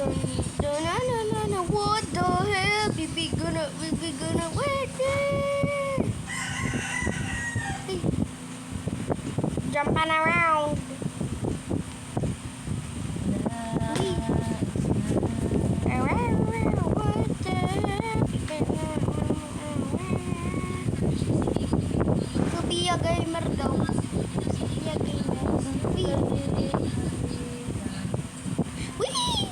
What the hell? We be gonna wait there. Jumping around. What the hell? To be a gamer daw. Be a gamer. Wee!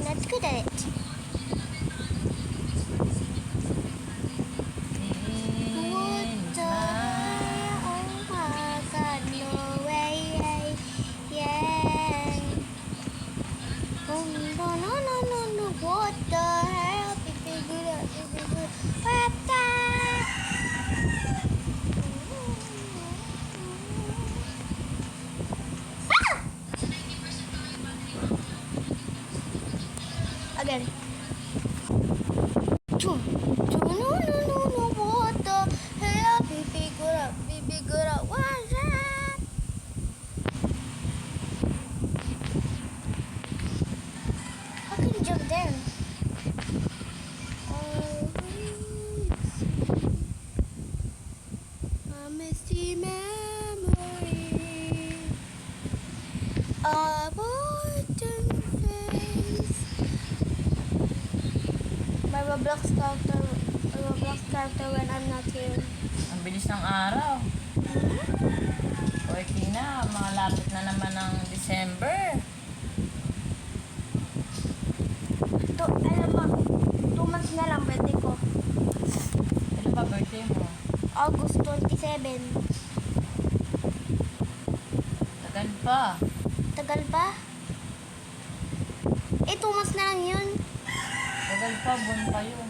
Not good at it. What the hell? Oh my god, no way. Yeah. Oh, no. What the hell? What the? Again. No, what the hell? Be good up. What's that? How can you jump there? A misty memory of autumn face. My Roblox character when I'm not here. Ang bilis ng araw. 14 na. Malapit na naman ng December. Alam mo, 2 months na lang birthday ko. Kailan ba birthday mo? August 27. Tagal pa. Tagal pa? 2 months na lang yun. Tagal pa. Buwan pa yun.